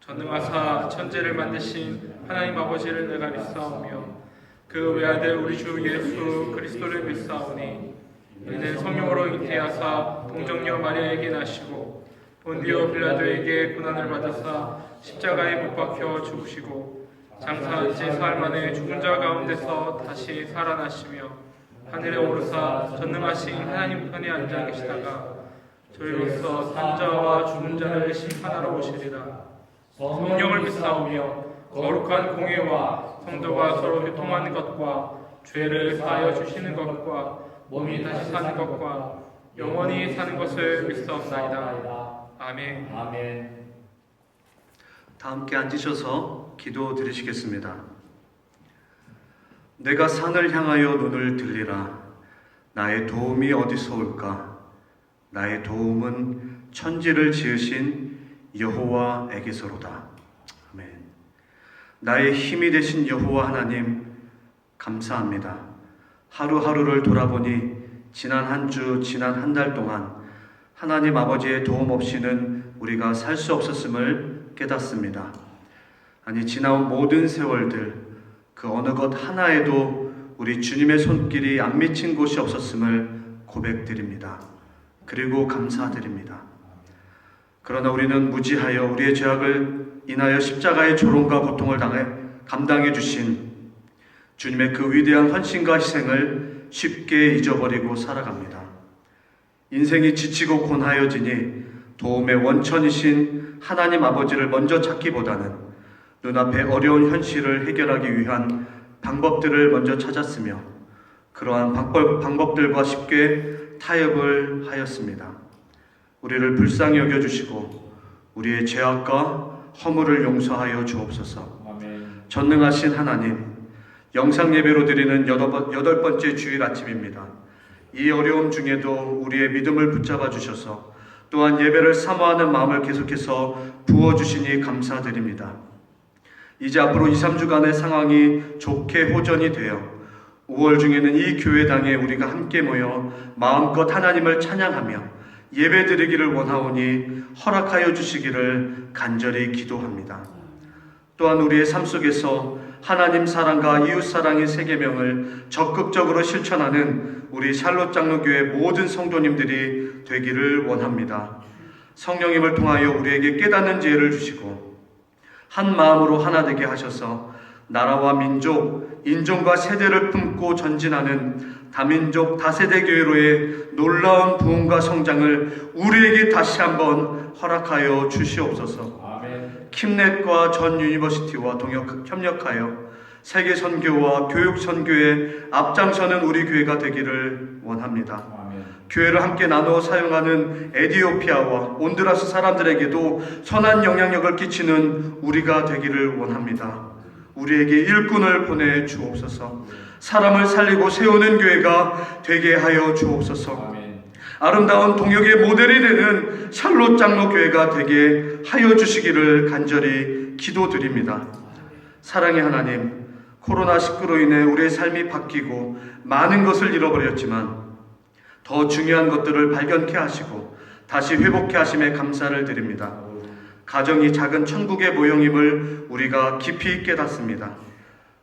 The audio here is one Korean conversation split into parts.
전능하사 천지를 만드신 하나님 아버지를 내가 믿사오며 그 외아들 우리 주 예수 그리스도를 믿사오니 이는 성령으로 잉태하사 동정녀 마리아에게 나시고 본디오 빌라도에게 고난을 받으사 십자가에 못 박혀 죽으시고 장사한 지 사흘 만에 죽은 자 가운데서 다시 살아나시며 하늘에 오르사 전능하신 하나님 편에 앉아 계시다가 저희로서 산자와 죽은 자를 심판하러 오시리라. 성령을 믿사오며 거룩한 공예와 성도가 서로 교통하는 것과 죄를 사하여 주시는 것과 몸이 다시 사는 것과 영원히 사는 것을 믿사옵나이다. 아멘. 아멘. 다 함께 앉으셔서 기도 드리시겠습니다. 내가 산을 향하여 눈을 들리라. 나의 도움이 어디서 올까? 나의 도움은 천지를 지으신 여호와에게서로다. 아멘. 나의 힘이 되신 여호와 하나님 감사합니다. 하루하루를 돌아보니 지난 한 주, 지난 한 달 동안 하나님 아버지의 도움 없이는 우리가 살 수 없었음을 깨닫습니다. 아니, 지나온 모든 세월들 그 어느 것 하나에도 우리 주님의 손길이 안 미친 곳이 없었음을 고백드립니다. 그리고 감사드립니다. 그러나 우리는 무지하여 우리의 죄악을 인하여 십자가의 조롱과 고통을 당해 감당해 주신 주님의 그 위대한 헌신과 희생을 쉽게 잊어버리고 살아갑니다. 인생이 지치고 곤하여지니 도움의 원천이신 하나님 아버지를 먼저 찾기보다는 눈앞의 어려운 현실을 해결하기 위한 방법들을 먼저 찾았으며 그러한 방법들과 쉽게 타협을 하였습니다. 우리를 불쌍히 여겨주시고 우리의 죄악과 허물을 용서하여 주옵소서. 아멘. 전능하신 하나님, 영상 예배로 드리는 여덟 번째 주일 아침입니다. 이 어려움 중에도 우리의 믿음을 붙잡아 주셔서 또한 예배를 사모하는 마음을 계속해서 부어주시니 감사드립니다. 이제 앞으로 2, 3주간의 상황이 좋게 호전이 되어 5월 중에는 이 교회당에 우리가 함께 모여 마음껏 하나님을 찬양하며 예배드리기를 원하오니 허락하여 주시기를 간절히 기도합니다. 또한 우리의 삶 속에서 하나님 사랑과 이웃 사랑의 세계명을 적극적으로 실천하는 우리 샬롯 장로교회 모든 성도님들이 되기를 원합니다. 성령님을 통하여 우리에게 깨닫는 지혜를 주시고 한 마음으로 하나 되게 하셔서 나라와 민족, 인종과 세대를 품고 전진하는 다민족 다세대 교회로의 놀라운 부흥과 성장을 우리에게 다시 한번 허락하여 주시옵소서. 아멘. 킴넷과 전 유니버시티와 협력하여 세계 선교와 교육 선교에 앞장서는 우리 교회가 되기를 원합니다. 아멘. 교회를 함께 나누어 사용하는 에티오피아와 온두라스 사람들에게도 선한 영향력을 끼치는 우리가 되기를 원합니다. 우리에게 일꾼을 보내 주옵소서. 사람을 살리고 세우는 교회가 되게 하여 주옵소서. 아멘. 아름다운 동역의 모델이 되는 샬롯 장로 교회가 되게 하여 주시기를 간절히 기도드립니다. 사랑의 하나님, 코로나19로 인해 우리의 삶이 바뀌고 많은 것을 잃어버렸지만 더 중요한 것들을 발견케 하시고 다시 회복케 하심에 감사를 드립니다. 가정이 작은 천국의 모형임을 우리가 깊이 깨닫습니다.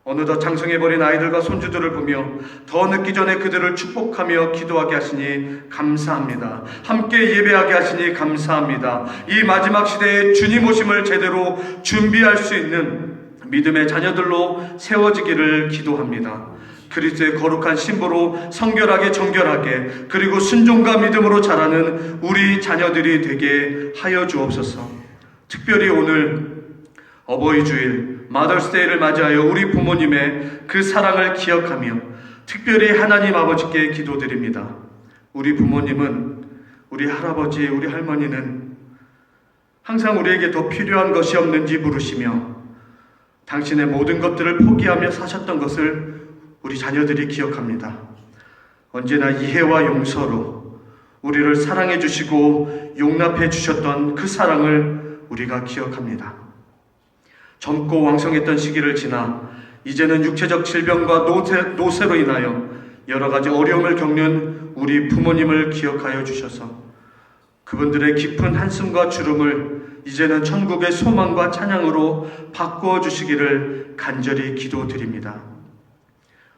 어느덧 장성해버린 아이들과 손주들을 보며 더 늦기 전에 그들을 축복하며 기도하게 하시니 감사합니다. 함께 예배하게 하시니 감사합니다. 이 마지막 시대에 주님 오심을 제대로 준비할 수 있는 믿음의 자녀들로 세워지기를 기도합니다. 그리스도의 거룩한 신부로 성결하게 정결하게 그리고 순종과 믿음으로 자라는 우리 자녀들이 되게 하여 주옵소서. 특별히 오늘 어버이 주일 마더스데이를 맞이하여 우리 부모님의 그 사랑을 기억하며 특별히 하나님 아버지께 기도드립니다. 우리 부모님은, 우리 할아버지, 우리 할머니는 항상 우리에게 더 필요한 것이 없는지 물으시며 당신의 모든 것들을 포기하며 사셨던 것을 우리 자녀들이 기억합니다. 언제나 이해와 용서로 우리를 사랑해 주시고 용납해 주셨던 그 사랑을 우리가 기억합니다. 젊고 왕성했던 시기를 지나 이제는 육체적 질병과 노쇠로 인하여 여러 가지 어려움을 겪는 우리 부모님을 기억하여 주셔서 그분들의 깊은 한숨과 주름을 이제는 천국의 소망과 찬양으로 바꾸어 주시기를 간절히 기도드립니다.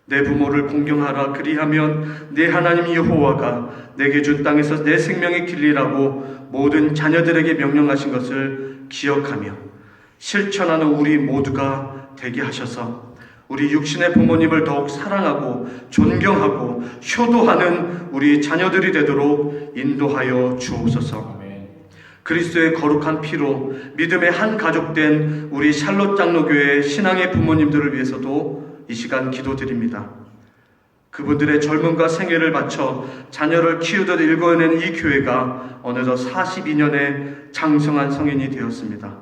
내 부모를 공경하라 그리하면 내 하나님 여호와가 내게 준 땅에서 내 생명의 길리라고 모든 자녀들에게 명령하신 것을 기억하며 실천하는 우리 모두가 되게 하셔서 우리 육신의 부모님을 더욱 사랑하고 존경하고 효도하는 우리 자녀들이 되도록 인도하여 주옵소서. 그리스도의 거룩한 피로 믿음의 한 가족된 우리 샬롯 장로교회 신앙의 부모님들을 위해서도 이 시간 기도드립니다. 그분들의 젊음과 생애를 바쳐 자녀를 키우듯 일궈낸 이 교회가 어느덧 42년의 장성한 성인이 되었습니다.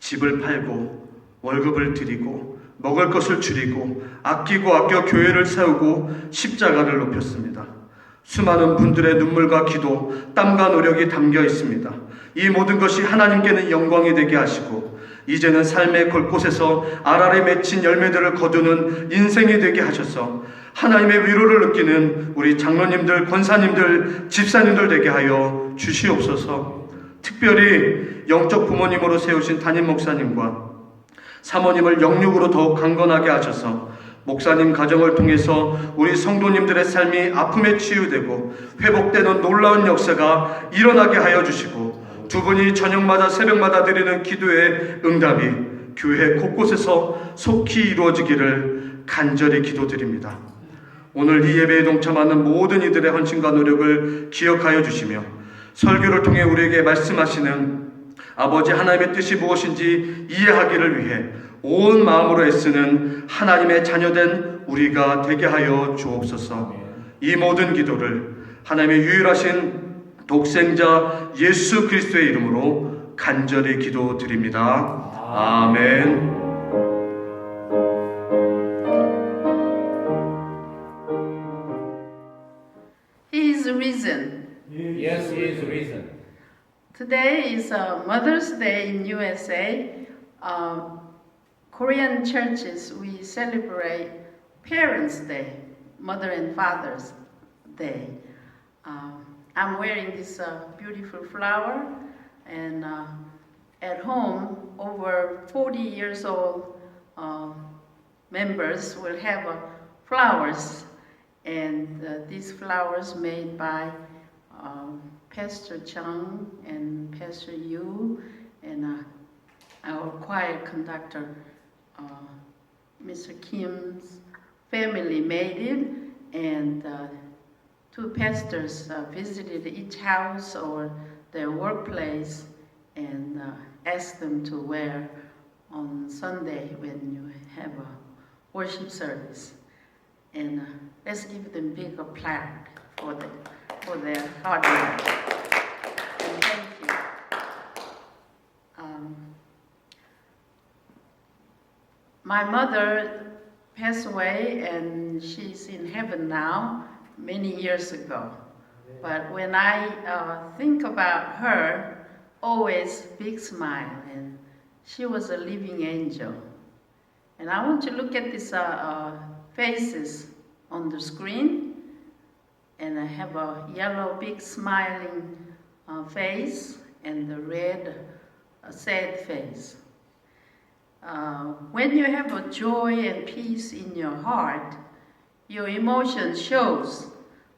집을 팔고 월급을 드리고 먹을 것을 줄이고 아끼고 아껴 교회를 세우고 십자가를 높였습니다. 수많은 분들의 눈물과 기도, 땀과 노력이 담겨 있습니다. 이 모든 것이 하나님께는 영광이 되게 하시고 이제는 삶의 곳곳에서 알알에 맺힌 열매들을 거두는 인생이 되게 하셔서 하나님의 위로를 느끼는 우리 장로님들, 권사님들, 집사님들 되게 하여 주시옵소서. 특별히 영적 부모님으로 세우신 담임 목사님과 사모님을 영육으로 더욱 강건하게 하셔서 목사님 가정을 통해서 우리 성도님들의 삶이 아픔에 치유되고 회복되는 놀라운 역사가 일어나게 하여 주시고 두 분이 저녁마다 새벽마다 드리는 기도의 응답이 교회 곳곳에서 속히 이루어지기를 간절히 기도드립니다. 오늘 이 예배에 동참하는 모든 이들의 헌신과 노력을 기억하여 주시며 설교를 통해 우리에게 말씀하시는 아버지 하나님의 뜻이 무엇인지 이해하기를 위해 온 마음으로 애쓰는 하나님의 자녀된 우리가 되게 하여 주옵소서. 이 모든 기도를 하나님의 유일하신 독생자 예수 그리스도의 이름으로 간절히 기도드립니다. 아멘. He is risen. Yes, he is risen. Today is Mother's Day in USA. Korean churches, we celebrate Parents' Day, Mother and Father's Day. I'm wearing this beautiful flower, and at home, over 40 years old members will have flowers, and these flowers made by Pastor Chung and Pastor Yu and our choir conductor, Mr. Kim's family made it, and two pastors visited each house or their workplace and asked them to wear on Sunday when you have a worship service. And let's give them big applause for their hard work. And thank you. My mother passed away and she's in heaven now many years ago. But when I think about her, always big smile, and she was a living angel. And I want to look at these faces on the screen, and I have a yellow big smiling face and the red sad face. When you have a joy and peace in your heart, your emotion shows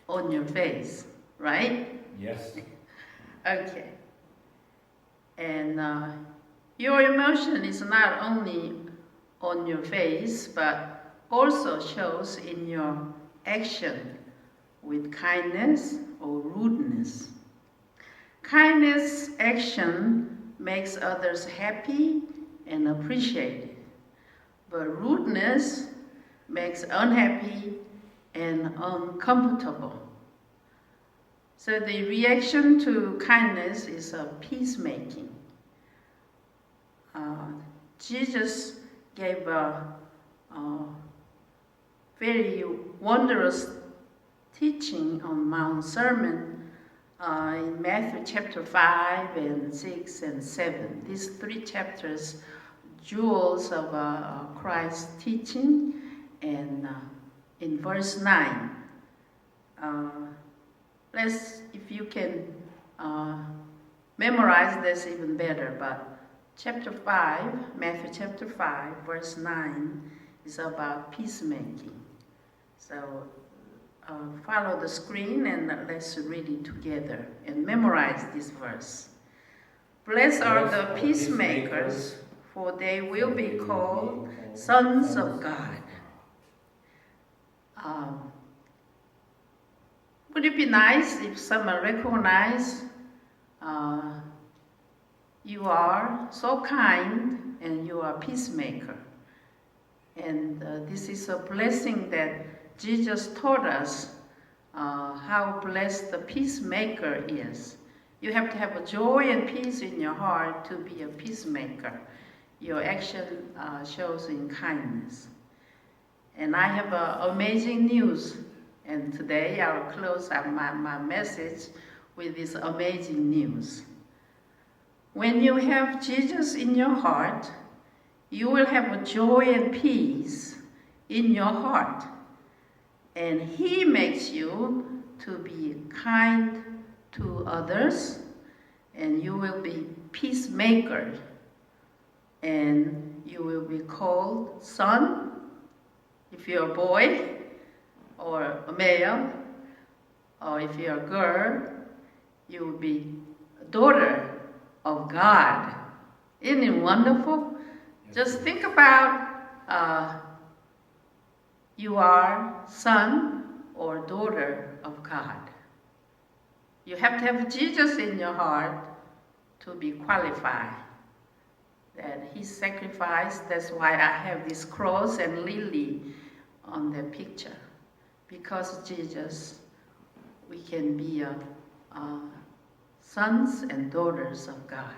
on your face, right? Yes. Okay. And your emotion is not only on your face, but also shows in your action with kindness or rudeness. Kindness action makes others happy and appreciated, but rudeness makes unhappy and uncomfortable. So the reaction to kindness is a peacemaking. Jesus gave a very wondrous teaching on Mount Sermon in Matthew chapter 5 and 6 and 7. These three chapters, jewels of Christ's teaching. And in verse 9, if you can memorize, that's even better. But chapter 5, Matthew chapter 5, verse 9 is about peacemaking. So follow the screen and let's read it together and memorize this verse. Blessed are the peacemakers, for they will be called sons of God. Would it be nice if someone recognized you are so kind and you are a peacemaker? And this is a blessing that Jesus taught us how blessed the peacemaker is. You have to have a joy and peace in your heart to be a peacemaker. Your action shows in kindness. And I have amazing news. And today I'll close up my message with this amazing news. When you have Jesus in your heart, you will have a joy and peace in your heart. And He makes you to be kind to others, and you will be peacemaker. And you will be called son, if you're a boy, or a male, or if you're a girl, you will be a daughter of God. Isn't it wonderful? Just think about you are son or daughter of God. You have to have Jesus in your heart to be qualified. That He sacrificed, that's why I have this cross and lily on the picture. Because of Jesus, we can be sons and daughters of God.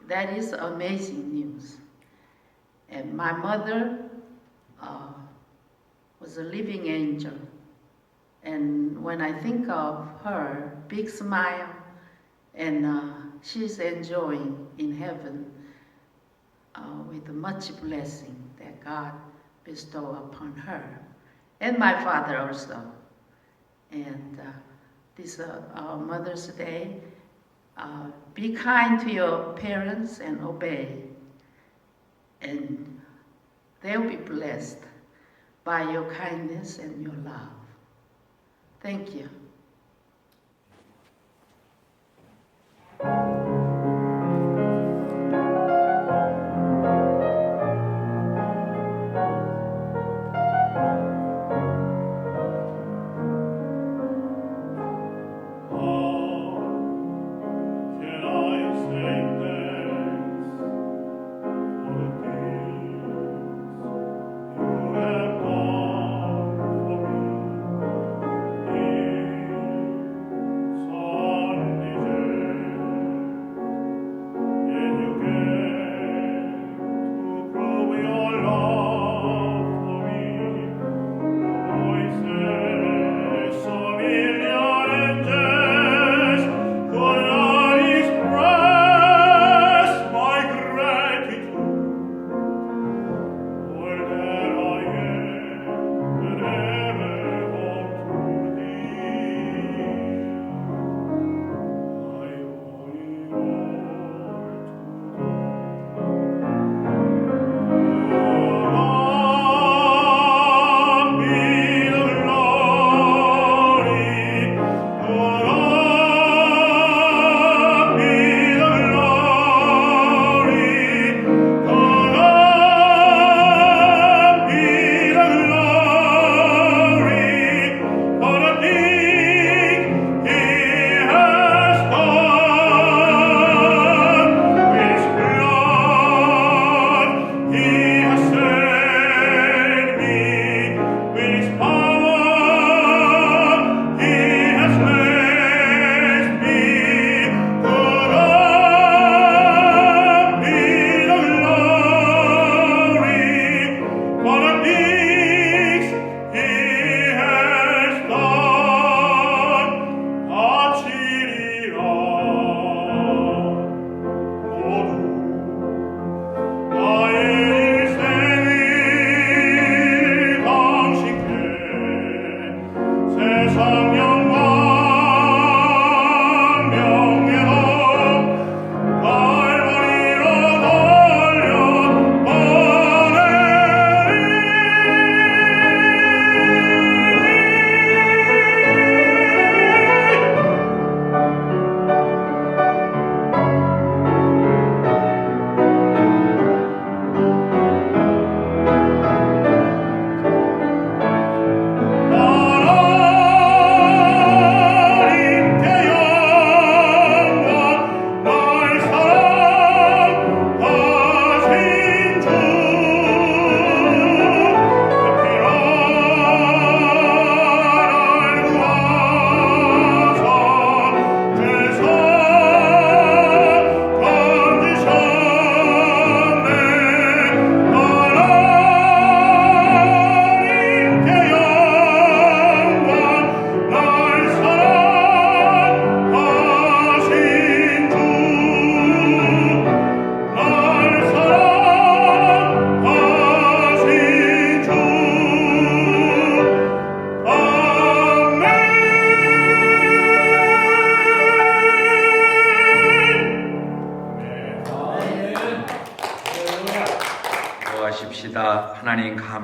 That is amazing news. And my mother was a living angel. And when I think of her, big smile, and she's enjoying in heaven with much blessing that God bestowed upon her. And my father also. And this Mother's Day, be kind to your parents and obey. And they'll be blessed by your kindness and your love. Thank you. You have done for me.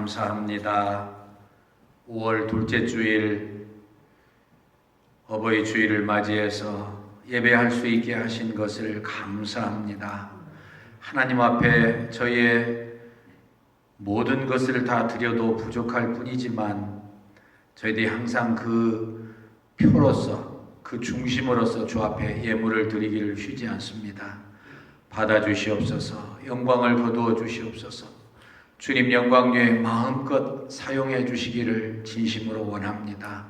감사합니다. 5월 둘째 주일 어버이 주일을 맞이해서 예배할 수 있게 하신 것을 감사합니다. 하나님 앞에 저희의 모든 것을 다 드려도 부족할 뿐이지만 저희들이 항상 그 표로서 그 중심으로서 주 앞에 예물을 드리기를 쉬지 않습니다. 받아주시옵소서. 영광을 거두어 주시옵소서. 주님 영광에 마음껏 사용해 주시기를 진심으로 원합니다.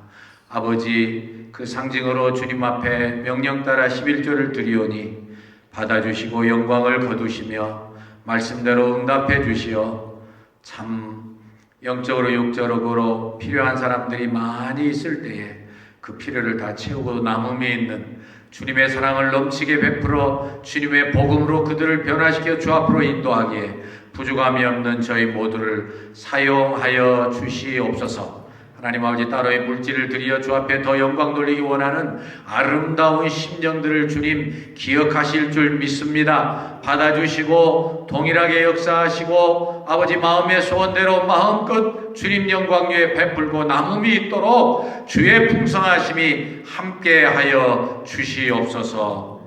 아버지, 그 상징으로 주님 앞에 명령 따라 11조를 드리오니 받아주시고 영광을 거두시며 말씀대로 응답해 주시어 참 영적으로 육적으로 필요한 사람들이 많이 있을 때에 그 필요를 다 채우고 남음이 있는 주님의 사랑을 넘치게 베풀어 주님의 복음으로 그들을 변화시켜 주 앞으로 인도하기에 부족함이 없는 저희 모두를 사용하여 주시옵소서. 하나님 아버지, 따로의 물질을 드려 주 앞에 더 영광 돌리기 원하는 아름다운 심령들을 주님 기억하실 줄 믿습니다. 받아주시고 동일하게 역사하시고 아버지 마음의 소원대로 마음껏 주님 영광 위에 베풀고 남음이 있도록 주의 풍성하심이 함께하여 주시옵소서.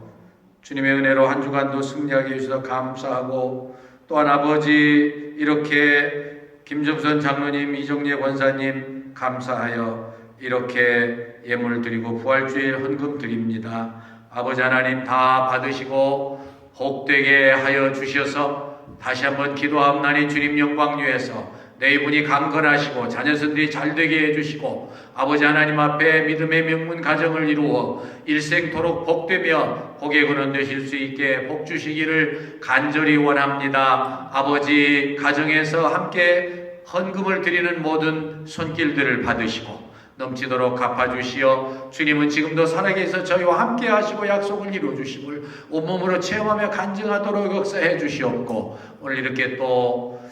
주님의 은혜로 한 주간도 승리하게 해주셔서 감사하고, 또한 아버지 이렇게 김정선 장로님, 이정예 권사님 감사하여 이렇게 예물 드리고 부활주일 헌금 드립니다. 아버지 하나님 다 받으시고 복되게 하여 주셔서 다시 한번 기도하옵나니 주님 영광 위에서 내 이분이 강건하시고 자녀선들이 잘되게 해주시고 아버지 하나님 앞에 믿음의 명문 가정을 이루어 일생토록 복되며 복의 근원 되실 수 있게 복 주시기를 간절히 원합니다. 아버지, 가정에서 함께 헌금을 드리는 모든 손길들을 받으시고 넘치도록 갚아주시어 주님은 지금도 살아계셔 저희와 함께 하시고 약속을 이루어주심을 온몸으로 체험하며 간증하도록 역사해 주시옵고, 오늘 이렇게 또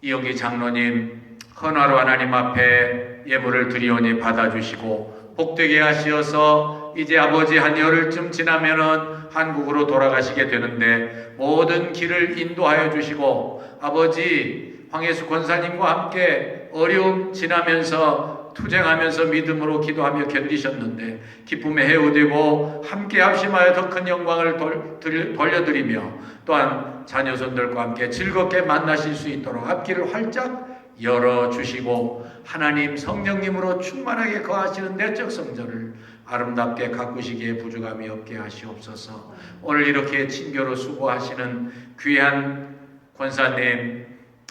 이영기 장로님 헌화로 하나님 앞에 예물을 드리오니 받아주시고 복되게 하시어서 이제 아버지 한 열흘쯤 지나면은 한국으로 돌아가시게 되는데 모든 길을 인도하여 주시고, 아버지 황예수 권사님과 함께 어려움 지나면서 투쟁하면서 믿음으로 기도하며 견디셨는데 기쁨에 해오되고 함께 합심하여 더 큰 영광을 돌려드리며 또한 자녀손들과 함께 즐겁게 만나실 수 있도록 앞길을 활짝 열어주시고 하나님 성령님으로 충만하게 거하시는 내적 성전을 아름답게 가꾸시기에 부족함이 없게 하시옵소서. 오늘 이렇게 친교로 수고하시는 귀한 권사님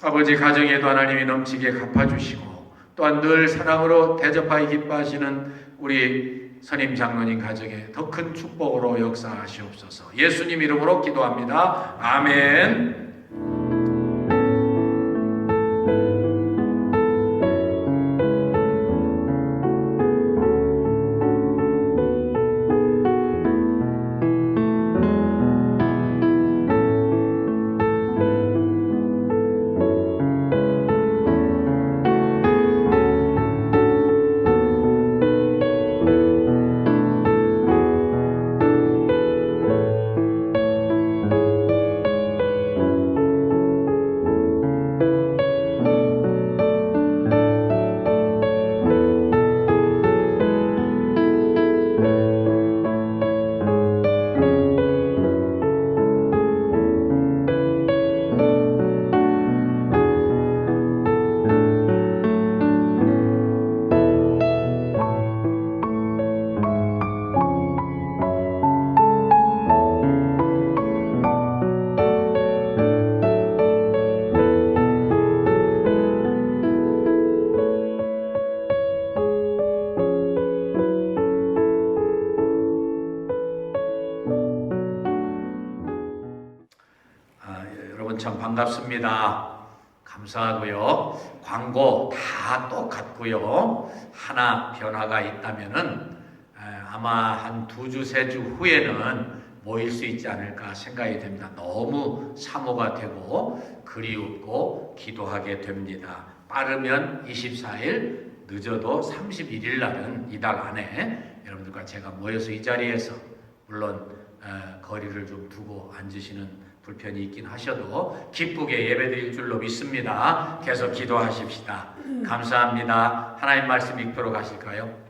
아버지 가정에도 하나님이 넘치게 갚아주시고, 또한 늘 사랑으로 대접하기 기뻐하시는 우리 선임 장로님 가정에 더 큰 축복으로 역사하시옵소서. 예수님 이름으로 기도합니다. 아멘. 참 반갑습니다. 감사하고요. 광고 다 똑같고요. 하나 변화가 있다면은 아마 한 2주, 3주 후에는 모일 수 있지 않을까 생각이 됩니다. 너무 사모가 되고 그리웠고 기도하게 됩니다. 빠르면 24일, 늦어도 31일 날은 이달 안에 여러분들과 제가 모여서 이 자리에서 물론 거리를 좀 두고 앉으시는 불편이 있긴 하셔도 기쁘게 예배드릴 줄로 믿습니다. 계속 기도하십시다. 감사합니다. 하나님 말씀 읽도록 하실까요?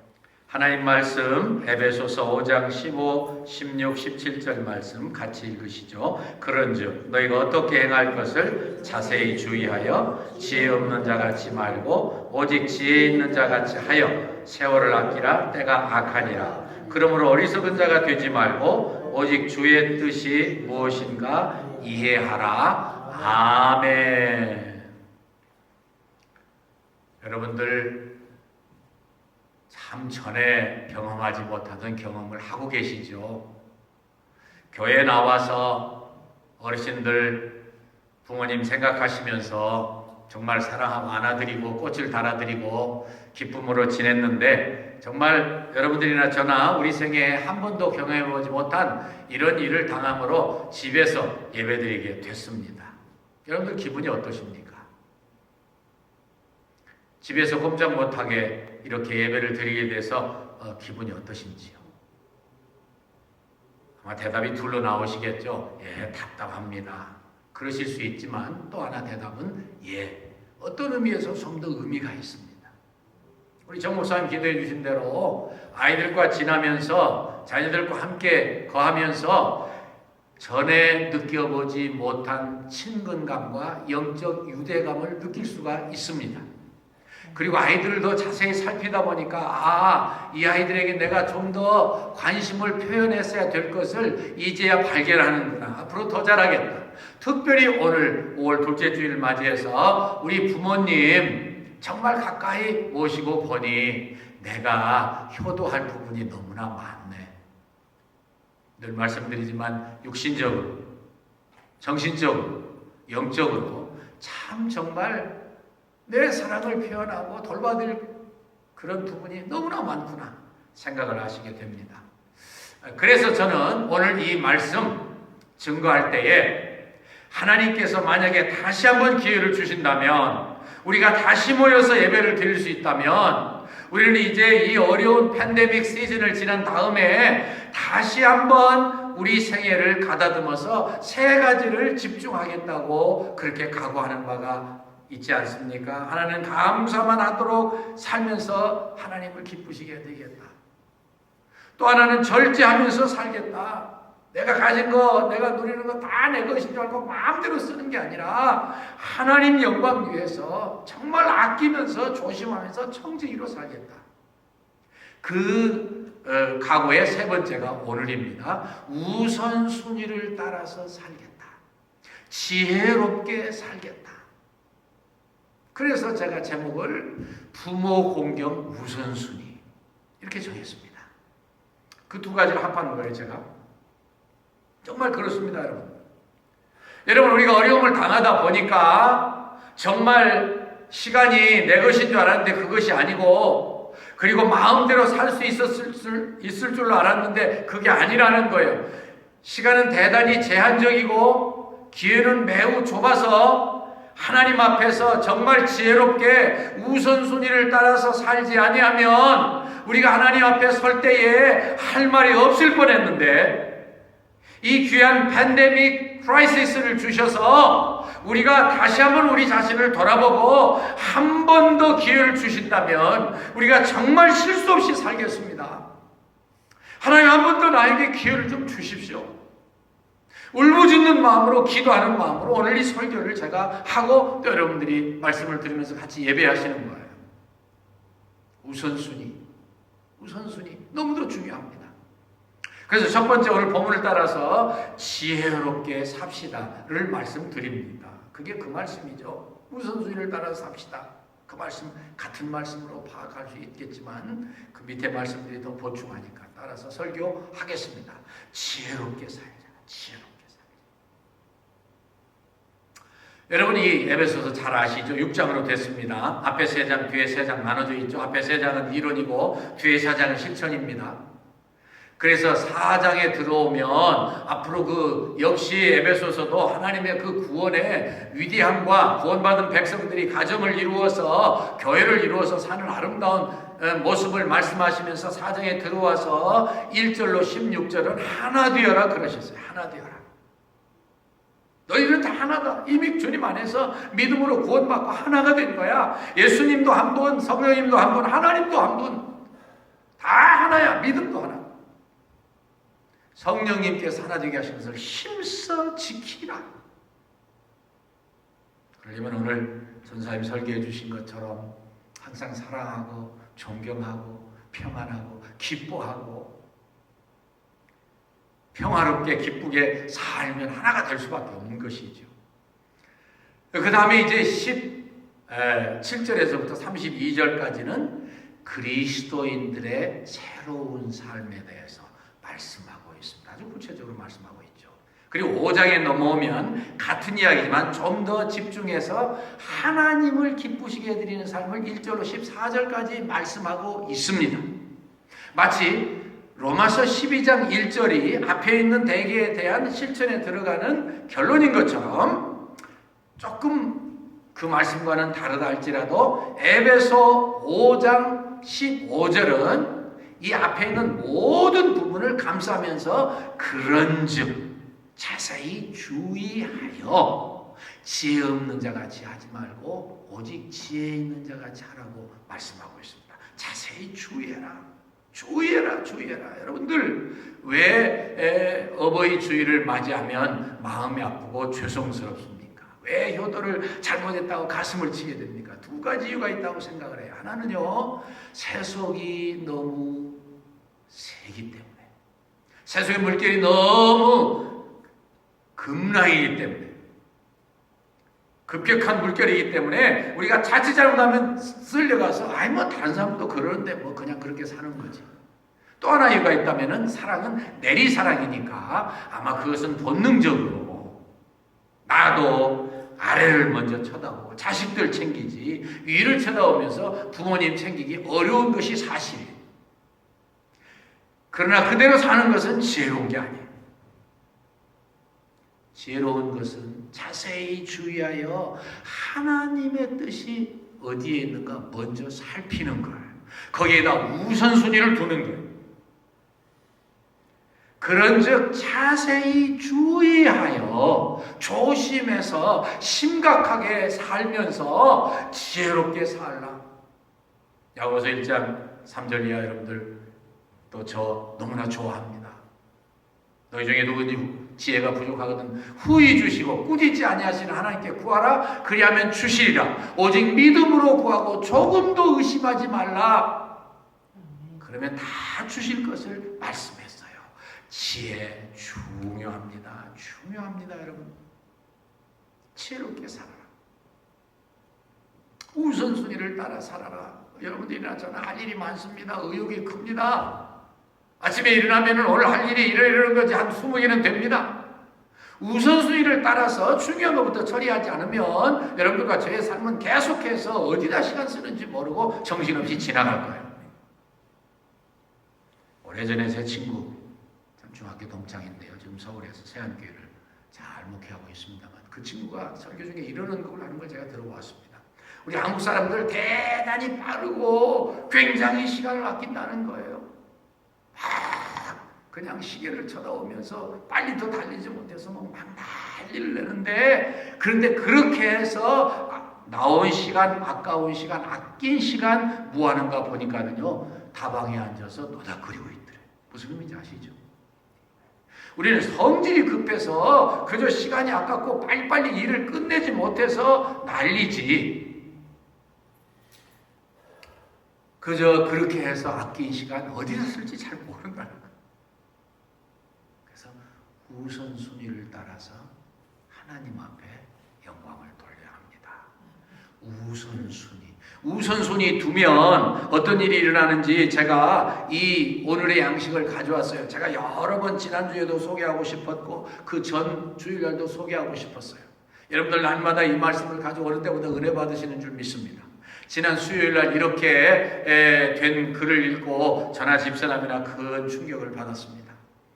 하나님 말씀 에베소서 5장 15, 16, 17절 말씀 같이 읽으시죠. 그런즉 너희가 어떻게 행할 것을 자세히 주의하여 지혜 없는 자같이 말고 오직 지혜 있는 자같이 하여 세월을 아끼라. 때가 악하니라. 그러므로 어리석은 자가 되지 말고 오직 주의 뜻이 무엇인가 이해하라. 아멘. 여러분들 참 전에 경험하지 못하던 경험을 하고 계시죠. 교회에 나와서 어르신들 부모님 생각하시면서 정말 사랑하고 안아드리고 꽃을 달아드리고 기쁨으로 지냈는데 정말 여러분들이나 저나 우리 생애에 한 번도 경험해보지 못한 이런 일을 당함으로 집에서 예배드리게 됐습니다. 여러분들 기분이 어떠십니까? 집에서 꼼짝 못하게 이렇게 예배를 드리게 돼서 기분이 어떠신지요? 아마 대답이 둘로 나오시겠죠. 예, 답답합니다. 그러실 수 있지만 또 하나 대답은 예, 어떤 의미에서 좀 더 의미가 있습니다. 우리 정 목사님 기도해 주신 대로 아이들과 지나면서 자녀들과 함께 거하면서 전에 느껴보지 못한 친근감과 영적 유대감을 느낄 수가 있습니다. 그리고 아이들을 더 자세히 살피다 보니까 이 아이들에게 내가 좀 더 관심을 표현했어야 될 것을 이제야 발견하는구나. 앞으로 더 잘하겠다. 특별히 오늘 5월 둘째 주일을 맞이해서 우리 부모님 정말 가까이 모시고 보니 내가 효도할 부분이 너무나 많네. 늘 말씀드리지만 육신적으로, 정신적으로, 영적으로 참 정말 내 사랑을 표현하고 돌봐드릴 그런 부분이 너무나 많구나 생각을 하시게 됩니다. 그래서 저는 오늘 이 말씀 증거할 때에 하나님께서 만약에 다시 한번 기회를 주신다면, 우리가 다시 모여서 예배를 드릴 수 있다면, 우리는 이제 이 어려운 팬데믹 시즌을 지난 다음에 다시 한번 우리 생애를 가다듬어서 세 가지를 집중하겠다고 그렇게 각오하는 바가 있지 않습니까? 하나는 감사만 하도록 살면서 하나님을 기쁘시게 되겠다. 또 하나는 절제하면서 살겠다. 내가 가진 거, 내가 누리는 거 다 내 것인 줄 알고 마음대로 쓰는 게 아니라 하나님 영광 위해서 정말 아끼면서 조심하면서 청지기로 살겠다. 그 각오의 세 번째가 오늘입니다. 우선순위를 따라서 살겠다. 지혜롭게 살겠다. 그래서 제가 제목을 부모 공경 우선순위 이렇게 정했습니다. 그 두 가지를 합하는 거예요, 제가. 정말 그렇습니다, 여러분. 여러분, 우리가 어려움을 당하다 보니까 정말 시간이 내 것인 줄 알았는데 그것이 아니고, 그리고 마음대로 살 수 있을 줄로 알았는데 그게 아니라는 거예요. 시간은 대단히 제한적이고 기회는 매우 좁아서 하나님 앞에서 정말 지혜롭게 우선순위를 따라서 살지 아니하면 우리가 하나님 앞에 설 때에 할 말이 없을 뻔했는데, 이 귀한 팬데믹 크라이시스를 주셔서 우리가 다시 한번 우리 자신을 돌아보고 한 번 더 기회를 주신다면 우리가 정말 실수 없이 살겠습니다. 하나님 한 번 더 나에게 기회를 좀 주십시오. 울부짖는 마음으로, 기도하는 마음으로 오늘 이 설교를 제가 하고 또 여러분들이 말씀을 들으면서 같이 예배하시는 거예요. 우선순위 너무도 중요합니다. 그래서 첫 번째 오늘 본문을 따라서 지혜롭게 삽시다를 말씀드립니다. 그게 그 말씀이죠. 우선순위를 따라서 삽시다. 그 말씀 같은 말씀으로 파악할 수 있겠지만 그 밑에 말씀들이 더 보충하니까 따라서 설교하겠습니다. 지혜롭게 살자. 지혜롭게 살자. 여러분, 이 에베소서 잘 아시죠? 6장으로 됐습니다. 앞에 3장, 뒤에 3장 나눠져 있죠. 앞에 3장은 이론이고 뒤에 4장은 실천입니다. 그래서 4장에 들어오면 앞으로 역시 에베소서도 하나님의 그 구원의 위대함과 구원받은 백성들이 가정을 이루어서 교회를 이루어서 사는 아름다운 모습을 말씀하시면서 4장에 들어와서 1절로 16절은 하나 되어라 그러셨어요. 하나 되어라. 너희들은 다 하나다. 이미 주님 안에서 믿음으로 구원받고 하나가 된 거야. 예수님도 한 분, 성령님도 한 분, 하나님도 한 분. 다 하나야. 믿음도 하나. 성령님께서 하나 되게 하신 것을 힘써 지키라. 그러려면 오늘 전사님 설계해 주신 것처럼 항상 사랑하고 존경하고 평안하고 기뻐하고 평화롭게 기쁘게 살면 하나가 될 수밖에 없는 것이죠. 그 다음에 이제 17절에서부터 32절까지는 그리스도인들의 새로운 삶에 대해서 말씀하고 있습니다. 아주 구체적으로 말씀하고 있죠. 그리고 5장에 넘어오면 같은 이야기지만 좀 더 집중해서 하나님을 기쁘시게 해드리는 삶을 1절로 14절까지 말씀하고 있습니다. 마치 로마서 12장 1절이 앞에 있는 대개에 대한 실천에 들어가는 결론인 것처럼 조금 그 말씀과는 다르다 할지라도 에베소 5장 15절은 이 앞에 있는 모든 부분을 감싸면서 그런즉 자세히 주의하여 지혜 없는 자같이 하지 말고 오직 지혜 있는 자같이 하라고 말씀하고 있습니다. 자세히 주의해라. 주의해라, 주의해라. 여러분들 왜 어버이 주일을 맞이하면 마음이 아프고 죄송스럽습니까? 왜 효도를 잘못했다고 가슴을 치게 됩니까? 두 가지 이유가 있다고 생각을 해요. 하나는요, 세속이 너무 세기 때문에, 세속의 물결이 너무 급락이기 때문에, 급격한 물결이기 때문에 우리가 자칫 잘못하면 쓸려가서 아이 뭐 다른 사람도 그러는데 뭐 그냥 그렇게 사는 거지. 또 하나 이유가 있다면은 사랑은 내리사랑이니까 아마 그것은 본능적으로 나도 아래를 먼저 쳐다보고 자식들 챙기지 위를 쳐다보면서 부모님 챙기기 어려운 것이 사실이에요. 그러나 그대로 사는 것은 지혜로운 게 아니에요. 지혜로운 것은 자세히 주의하여 하나님의 뜻이 어디에 있는가 먼저 살피는 거예요. 거기에다 우선순위를 두는 거예요. 그런즉 자세히 주의하여 조심해서 심각하게 살면서 지혜롭게 살라. 야고보서 1장 3절 이하 여러분들 또 저 너무나 좋아합니다. 너희 중에 누구니 지혜가 부족하거든 후히 주시고 꾸짖지 아니하시는 하나님께 구하라. 그리하면 주시리라. 오직 믿음으로 구하고 조금도 의심하지 말라. 그러면 다 주실 것을 말씀했어요. 지혜 중요합니다. 중요합니다, 여러분. 지혜롭게 살아라. 우선순위를 따라 살아라. 여러분들이나 저는 할 일이 많습니다. 의욕이 큽니다. 아침에 일어나면 오늘 할 일이 이러는 거지 한 20개는 됩니다. 우선순위를 따라서 중요한 것부터 처리하지 않으면 여러분들과 저의 삶은 계속해서 어디다 시간 쓰는지 모르고 정신없이 지나갈 거예요. 오래전에 제 친구, 중학교 동창인데요. 지금 서울에서 세안교회를 잘 목회하고 있습니다만 그 친구가 설교 중에 이러는 걸 하는 걸 제가 들어보았습니다. 우리 한국 사람들 대단히 빠르고 굉장히 시간을 아낀다는 거예요. 그냥 시계를 쳐다보면서 빨리 더 달리지 못해서 막 난리를 내는데 그런데 그렇게 해서 나온 시간, 아까운 시간, 아낀 시간 뭐 하는가 보니까는요 다방에 앉아서 노닥거리고 있더래요. 무슨 의미인지 아시죠? 우리는 성질이 급해서 그저 시간이 아깝고 빨리빨리 일을 끝내지 못해서 난리지. 그저 그렇게 해서 아낀 시간 어디다 쓸지 잘 모른다는 거예요. 그래서 우선순위를 따라서 하나님 앞에 영광을 돌려야 합니다. 우선순위 두면 어떤 일이 일어나는지 제가 이 오늘의 양식을 가져왔어요. 제가 여러 번 지난주에도 소개하고 싶었고 그 전 주일날도 소개하고 싶었어요. 여러분들 날마다 이 말씀을 가져오는 때보다 은혜 받으시는 줄 믿습니다. 지난 수요일날 이렇게 된 글을 읽고 저나 집사람이나 큰 충격을 받았습니다.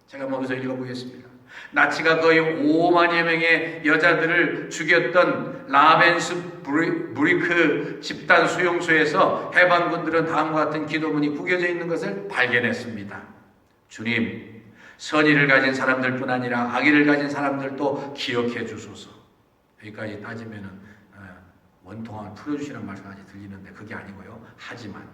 제가 먼저 읽어보겠습니다. 나치가 거의 5만여 명의 여자들을 죽였던 라벤스 브리크 집단 수용소에서 해방군들은 다음과 같은 기도문이 구겨져 있는 것을 발견했습니다. 주님, 선의를 가진 사람들뿐 아니라 악의를 가진 사람들도 기억해 주소서. 여기까지 따지면은 원통함을 풀어주시는 말씀까지 들리는데 그게 아니고요. 하지만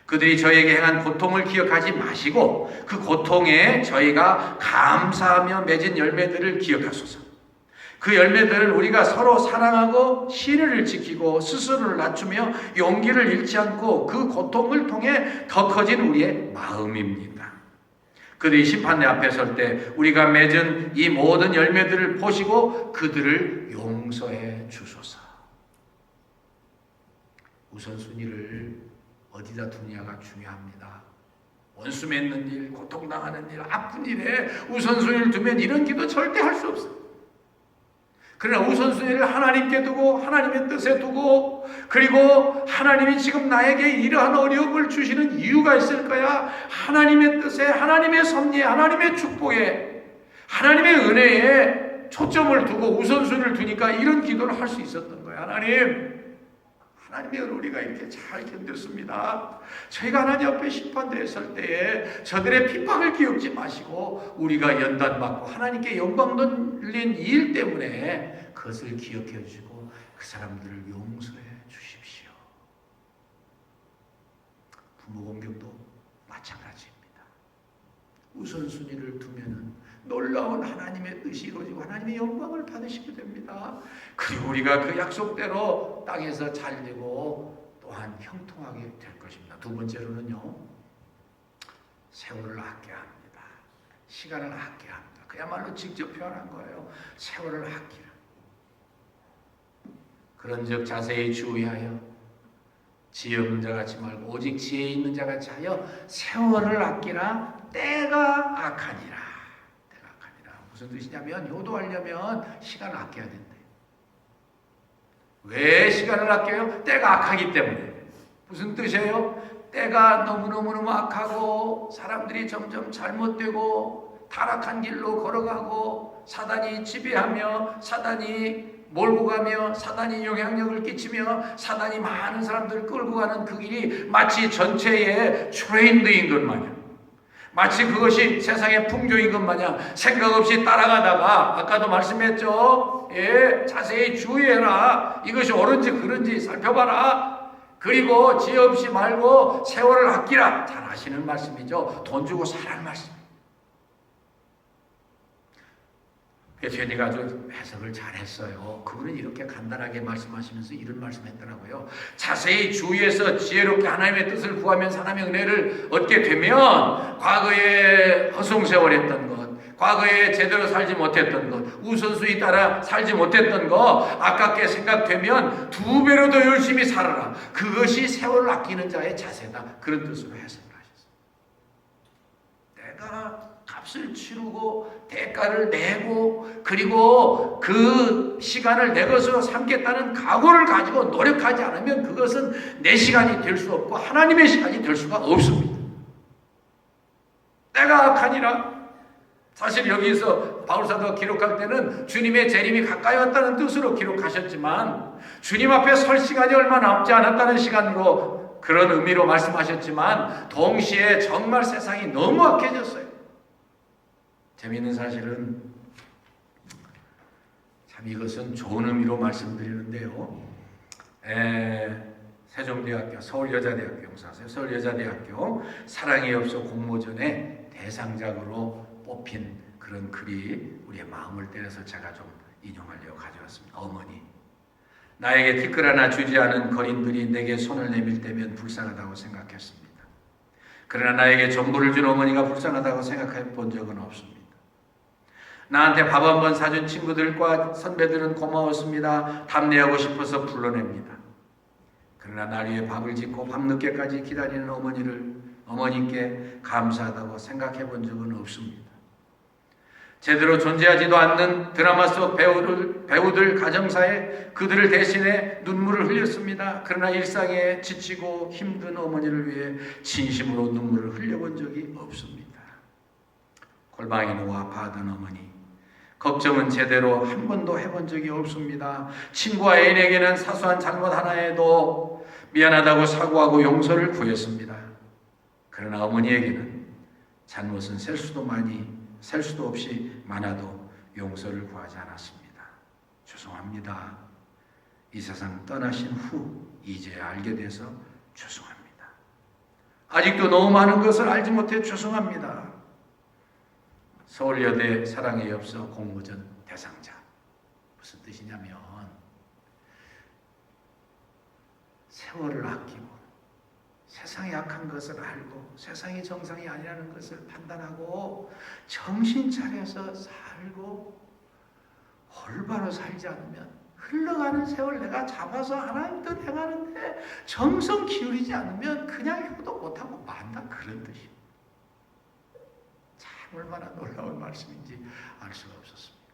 그들이 저에게 행한 고통을 기억하지 마시고 그 고통에 저희가 감사하며 맺은 열매들을 기억하소서. 그 열매들은 우리가 서로 사랑하고 신의를 지키고 스스로를 낮추며 용기를 잃지 않고 그 고통을 통해 더 커진 우리의 마음입니다. 그들이 심판대 앞에 설 때 우리가 맺은 이 모든 열매들을 보시고 그들을 용서해 주소서. 우선순위를 어디다 두냐가 중요합니다. 원수 맺는 일, 고통당하는 일, 아픈 일에 우선순위를 두면 이런 기도 절대 할 수 없어요. 그러나 우선순위를 하나님께 두고 하나님의 뜻에 두고 그리고 하나님이 지금 나에게 이러한 어려움을 주시는 이유가 있을 거야. 하나님의 뜻에, 하나님의 섭리에, 하나님의 축복에, 하나님의 은혜에 초점을 두고 우선순위를 두니까 이런 기도를 할 수 있었던 거야. 하나님의 은혜로 우리가 이렇게 잘 견뎠습니다. 저희가 하나님 앞에 심판대에 설 때에 저들의 핍박을 기억지 마시고 우리가 연단받고 하나님께 영광 돌린 일 때문에 그것을 기억해 주시고 그 사람들을 용서해 주십시오. 부모 공격도 마찬가지입니다. 우선순위를 두면은 놀라운 하나님의 뜻이 이루어지고 하나님의 영광을 받으시게 됩니다. 그리고 우리가 그 약속대로 땅에서 잘되고 또한 형통하게 될 것입니다. 두 번째로는요, 세월을 아껴야 합니다. 시간을 아껴야 합니다. 그야말로 직접 표현한 거예요. 세월을 아끼라. 그런즉 자세히 주의하여 지혜 없는 자 같이 말고 오직 지혜 있는 자 같이 하여 세월을 아끼라. 때가 악하니라. 무슨 뜻이냐면 효도하려면 시간을 아껴야 된대. 왜 시간을 아껴요? 때가 악하기 때문에. 무슨 뜻이에요? 때가 너무너무 악하고 사람들이 점점 잘못되고 타락한 길로 걸어가고 사단이 지배하며 사단이 몰고 가며 사단이 영향력을 끼치며 사단이 많은 사람들을 끌고 가는 그 길이 마치 전체의 트렌드인 것 마냥 마치 그것이 세상의 풍조인 것 마냥 생각 없이 따라가다가 아까도 말씀했죠. 자세히 주의해라. 이것이 옳은지 그른지 살펴봐라. 그리고 지혜 없이 말고 세월을 아끼라. 잘 아시는 말씀이죠. 돈 주고 사라는 말씀. 베트니가 아주 해석을 잘했어요. 그분은 이렇게 간단하게 말씀하시면서 이런 말씀했더라고요. 자세히 주의해서 지혜롭게 하나님의 뜻을 구하면 하나님의 은혜를 얻게 되면 과거에 허송세월했던 것, 과거에 제대로 살지 못했던 것, 우선순위 따라 살지 못했던 것 아깝게 생각되면 두 배로 더 열심히 살아라. 그것이 세월을 아끼는 자의 자세다. 그런 뜻으로 해석을 하셨어요. 내가 값을 치르고 대가를 내고 그리고 그 시간을 내 것으로 삼겠다는 각오를 가지고 노력하지 않으면 그것은 내 시간이 될 수 없고 하나님의 시간이 될 수가 없습니다. 때가 악하니라. 사실 여기서 바울사도가 기록할 때는 주님의 재림이 가까이 왔다는 뜻으로 기록하셨지만 주님 앞에 설 시간이 얼마 남지 않았다는 시간으로 그런 의미로 말씀하셨지만 동시에 정말 세상이 너무 악해졌어요. 재미있는 사실은 참 이것은 좋은 의미로 말씀드리는데요. 세종대학교, 서울여자대학교 용서하세요. 서울여자대학교 사랑이 없어 공모전에 대상작으로 뽑힌 그런 글이 우리의 마음을 때려서 제가 좀 인용하려고 가져왔습니다. 어머니, 나에게 티끌 하나 주지 않은 거린들이 내게 손을 내밀 때면 불쌍하다고 생각했습니다. 그러나 나에게 전부를 준 어머니가 불쌍하다고 생각해 본 적은 없습니다. 나한테 밥 한 번 사준 친구들과 선배들은 고마웠습니다. 답례하고 싶어서 불러냅니다. 그러나 날 위해 밥을 짓고 밤늦게까지 기다리는 어머니께 감사하다고 생각해 본 적은 없습니다. 제대로 존재하지도 않는 드라마 속 배우들 가정사에 그들을 대신해 눈물을 흘렸습니다. 그러나 일상에 지치고 힘든 어머니를 위해 진심으로 눈물을 흘려본 적이 없습니다. 골방에 누워 아파하던 어머니, 걱정은 제대로 한 번도 해본 적이 없습니다. 친구와 애인에게는 사소한 잘못 하나에도 미안하다고 사과하고 용서를 구했습니다. 그러나 어머니에게는 잘못은 셀 수도 많이 셀 수도 없이 많아도 용서를 구하지 않았습니다. 죄송합니다. 이 세상 떠나신 후 이제 알게 돼서 죄송합니다. 아직도 너무 많은 것을 알지 못해 죄송합니다. 서울여대 사랑의 엽서 공모전 대상자. 무슨 뜻이냐면 세월을 아끼고 세상에 악한 것을 알고 세상이 정상이 아니라는 것을 판단하고 정신 차려서 살고 올바로 살지 않으면 흘러가는 세월 내가 잡아서 하나님 뜻 행하는데 정성 기울이지 않으면 그냥 효도 못하고 만다, 그런 뜻이에요. 참 얼마나 놀라운 말씀인지 알 수가 없었습니다.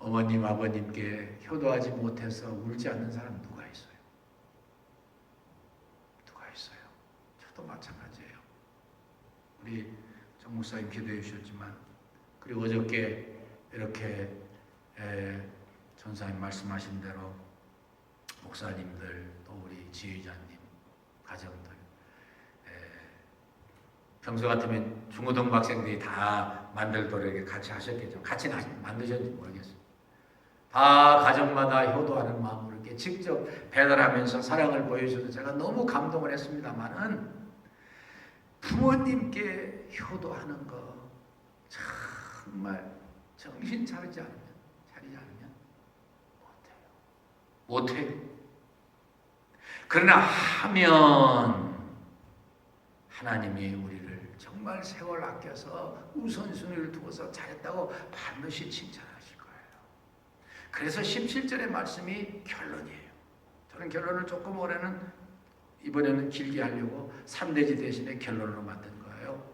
어머님 아버님께 효도하지 못해서 울지 않는 사람 누가 있어요? 누가 있어요? 저도 마찬가지예요. 우리 정 목사님 기도해 주셨지만, 그리고 어저께 이렇게 전사님 말씀하신 대로 목사님들 또 우리 지휘자님 가정들, 평소 같으면 중고등부 학생들이 다 만들도록 같이 하셨겠죠. 같이는 만드셨는지 모르겠어요. 다 가정마다 효도하는 마음으로 이렇게 직접 배달하면서 사랑을 보여주셔서 제가 너무 감동을 했습니다만은, 부모님께 효도하는 거 정말 정신 차리지 않으면 못해요. 그러나 하면 하나님이 우리를 정말 세월 아껴서 우선순위를 두어서 잘했다고 반드시 칭찬하실 거예요. 그래서 17절의 말씀이 결론이에요. 저는 결론을 조금 이번에는 길게 하려고 3대지 대신에 결론으로 만든 거예요.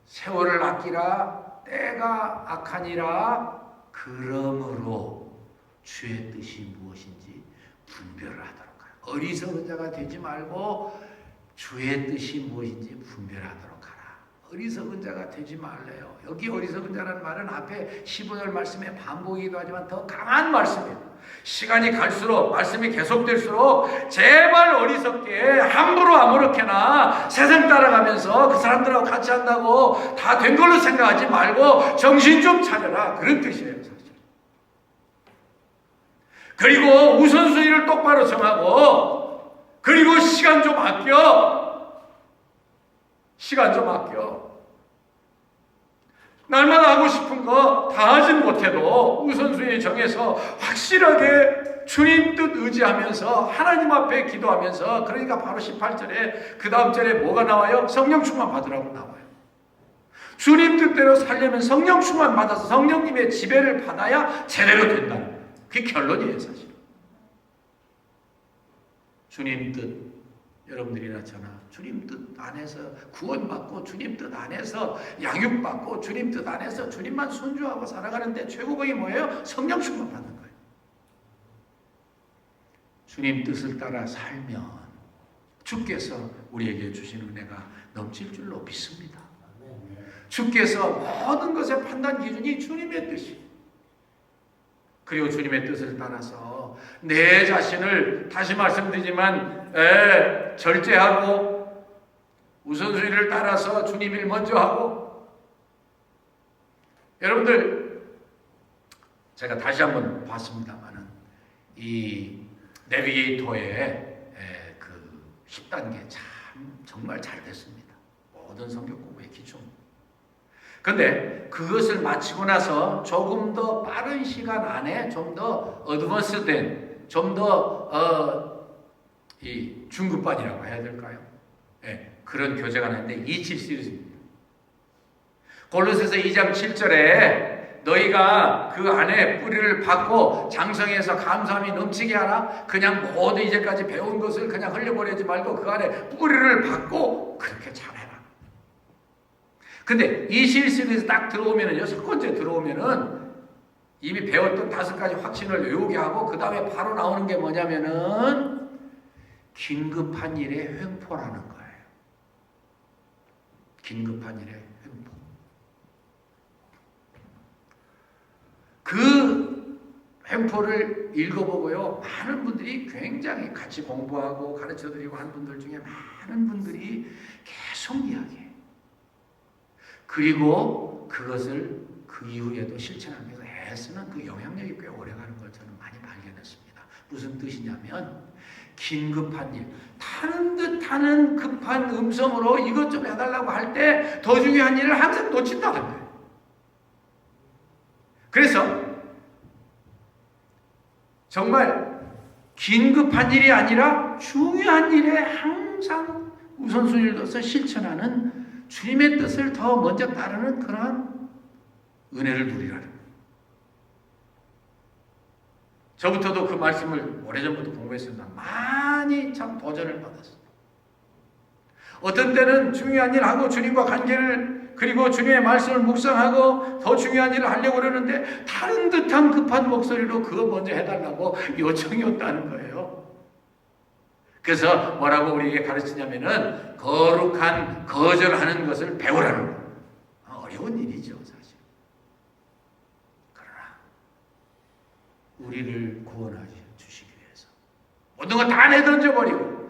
세월을 아끼라, 때가 악하니라. 그러므로 주의 뜻이 무엇인지 분별을 하도록 하라. 어리석은 자가 되지 말고 주의 뜻이 무엇인지 분별하도록 하라. 어리석은 자가 되지 말래요. 여기 어리석은 자라는 말은 앞에 15절 말씀에 반복이기도 하지만 더 강한 말씀이에요. 시간이 갈수록, 말씀이 계속될수록 제발 어리석게 함부로 아무렇게나 세상 따라가면서 그 사람들하고 같이 한다고 다 된 걸로 생각하지 말고 정신 좀 차려라, 그런 뜻이에요, 사실. 그리고 우선순위를 똑바로 정하고, 그리고 시간 좀 아껴. 날마다 하고 싶은 거 다 하진 못해도 우선순위 정해서 확실하게 주님 뜻 의지하면서 하나님 앞에 기도하면서, 그러니까 바로 18절에 그 다음 절에 뭐가 나와요? 성령 충만 받으라고 나와요. 주님 뜻대로 살려면 성령 충만 받아서 성령님의 지배를 받아야 제대로 된다는 거예요. 그게 결론이에요, 사실. 주님 뜻, 여러분들이나 저나 주님 뜻 안에서 구원받고, 주님 뜻 안에서 양육받고, 주님 뜻 안에서 주님만 순종하고 살아가는데 최고봉이 뭐예요? 성령 충만 받는 거예요. 주님 뜻을 따라 살면 주께서 우리에게 주신 은혜가 넘칠 줄로 믿습니다. 주께서 모든 것의 판단 기준이 주님의 뜻이에요. 그리고 주님의 뜻을 따라서 내 자신을, 다시 말씀드리지만, 절제하고 우선순위를 따라서 주님 일 먼저 하고. 여러분들, 제가 다시 한번 봤습니다만은 이 내비게이터의 그 10단계 참 정말 잘 됐습니다. 모든 성경 공부의 기초입니다. 근데 그것을 마치고 나서 조금 더 빠른 시간 안에 좀 더 어드밴스된, 좀 더 이 중급반이라고 해야 될까요? 그런 교재가 나왔는데 27 시리즈입니다. 골로새서 2장 7절에 너희가 그 안에 뿌리를 받고 장성해서 감사함이 넘치게 하라. 그냥 모두 이제까지 배운 것을 그냥 흘려보내지 말고 그 안에 뿌리를 받고 그렇게 잘해라. 근데 이 시리즈에서 딱 들어오면은, 6번째 들어오면은 이미 배웠던 5가지 확신을 외우게 하고, 그 다음에 바로 나오는 게 뭐냐면은 긴급한 일의 횡포라는 거예요. 긴급한 일의 횡포. 그 횡포를 읽어보고요, 많은 분들이 굉장히 같이 공부하고 가르쳐드리고 한 분들 중에 많은 분들이 계속 이야기해요. 그리고 그것을 그 이후에도 실천하기 위해서 애쓰는 그 영향력이 꽤 오래가는 걸 저는 많이 발견했습니다. 무슨 뜻이냐면 긴급한 일, 타는 듯하는 급한 음성으로 이것 좀 해달라고 할 때 더 중요한 일을 항상 놓친다는 거예요. 그래서 정말 긴급한 일이 아니라 중요한 일에 항상 우선순위를 둬서 실천하는 주님의 뜻을 더 먼저 따르는 그러한 은혜를 누리라는 거예요. 저부터도 그 말씀을 오래전부터 공부했습니다. 많이 참 도전을 받았어요. 어떤 때는 중요한 일 하고 주님과 관계를 그리고 주님의 말씀을 묵상하고 더 중요한 일을 하려고 그러는데 다른 듯한 급한 목소리로 그거 먼저 해달라고 요청이 온다는 거예요. 그래서 뭐라고 우리에게 가르치냐면은 거룩한 거절하는 것을 배우라는 거예요. 어려운 일이죠, 사실. 그러나 우리를 구원하시 주시기 위해서 모든 거 다 내던져버리고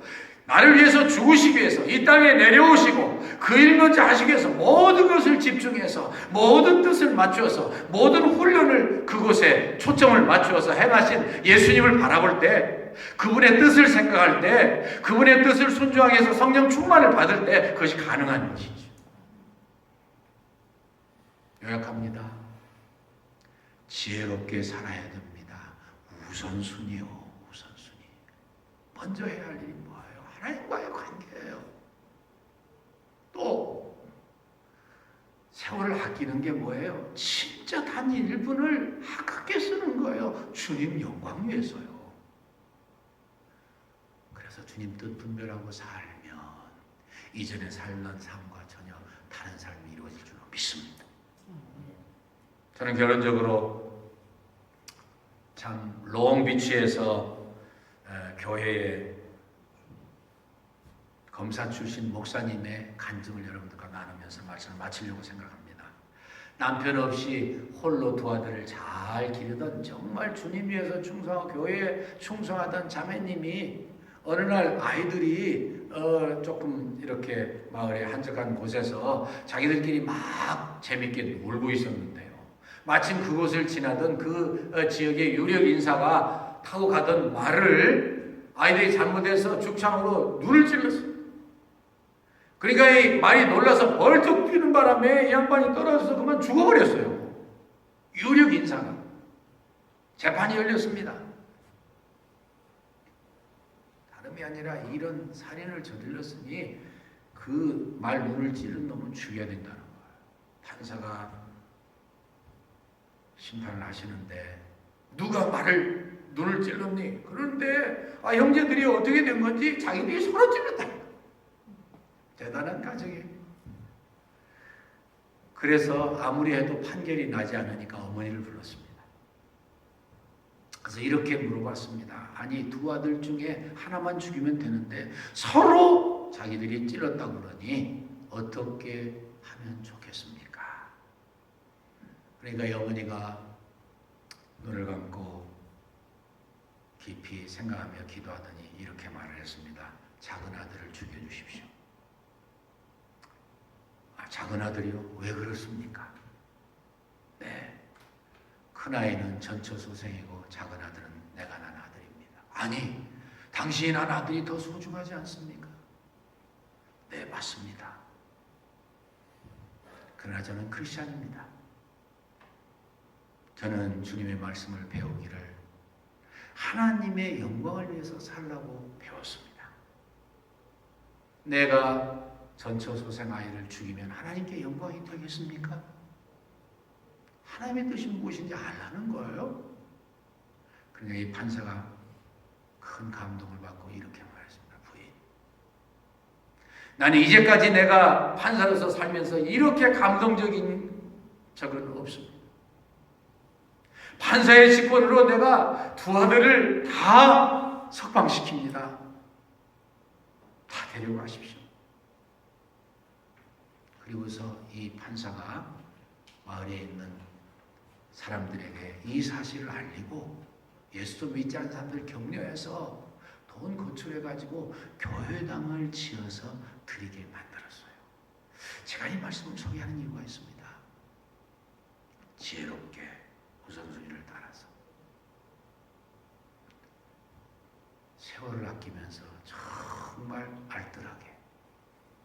나를 위해서 죽으시기 위해서 이 땅에 내려오시고 그 일 먼저 하시기 위해서 모든 것을 집중해서 모든 뜻을 맞추어서 모든 훈련을 그곳에 초점을 맞추어서 행하신 예수님을 바라볼 때 그분의 뜻을 생각할 때 그분의 뜻을 순종하기 위해서 성령 충만을 받을 때 그것이 가능한 것이죠. 요약합니다. 지혜롭게 살아야 됩니다. 우선순위요. 우선순위. 먼저 해야 할 일이 뭐예요? 하나님과의 관계예요. 또 세월을 아끼는 게 뭐예요? 진짜 단 1분을 아깝게 쓰는 거예요. 주님 영광 위해서요. 그래서 주님 뜻 분별하고 살면 이전에 살던 삶과 전혀 다른 삶이 이루어질 줄 믿습니다. 저는 결론적으로 참 롱비치에서 교회에 검사 출신 목사님의 간증을 여러분들과 나누면서 말씀을 마치려고 생각합니다. 남편 없이 홀로 두 아들을 잘 기르던 정말 주님 위해서 충성하고 교회에 충성하던 자매님이 어느 날 아이들이 조금 이렇게 마을의 한적한 곳에서 자기들끼리 막 재밌게 놀고 있었는데요. 마침 그곳을 지나던 그 지역의 유력 인사가 타고 가던 말을 아이들이 잘못해서 죽창으로 눈을 찔렀어요. 그러니까 이 말이 놀라서 벌떡 뛰는 바람에 이 양반이 떨어져서 그만 죽어버렸어요. 유력 인사가. 재판이 열렸습니다. 다름이 아니라 이런 살인을 저질렀으니 그 말 눈을 찌른 놈은 죽여야 된다는 거예요. 판사가 심판을 하시는데 누가 말을 눈을 찔렀니? 그런데 형제들이 어떻게 된 건지 자기들이 서로 찔렀다. 대단한 가정이에요. 그래서 아무리 해도 판결이 나지 않으니까 어머니를 불렀습니다. 그래서 이렇게 물어봤습니다. 아니 두 아들 중에 하나만 죽이면 되는데 서로 자기들이 찔렀다고 그러니 어떻게 하면 좋겠습니까? 그러니까 이 어머니가 눈을 감고 깊이 생각하며 기도하더니 이렇게 말을 했습니다. 작은 아들을 죽여주십시오. 작은 아들이요? 왜 그렇습니까? 네, 큰 아이는 전처소생이고 작은 아들은 내가 난 아들입니다. 아니, 당신이 난 아들이 더 소중하지 않습니까? 네, 맞습니다. 그러나 저는 크리스찬입니다. 저는 주님의 말씀을 배우기를 하나님의 영광을 위해서 살라고 배웠습니다. 내가 전처소생 아이를 죽이면 하나님께 영광이 되겠습니까? 하나님의 뜻이 무엇인지 알라는 거예요. 그러니까 이 판사가 큰 감동을 받고 이렇게 말했습니다. 부인, 나는 이제까지 내가 판사로서 살면서 이렇게 감동적인 적은 없습니다. 판사의 직권으로 내가 두 아들을 다 석방시킵니다. 다 데려가십시오. 그리고서 이 판사가 마을에 있는 사람들에게 이 사실을 알리고 예수도 믿지 않는 사람들 격려해서 돈 거출해가지고 교회당을 지어서 드리게 만들었어요. 제가 이 말씀을 소개하는 이유가 있습니다. 지혜롭게 우선순위를 따라서 세월을 아끼면서 정말 알뜰하게,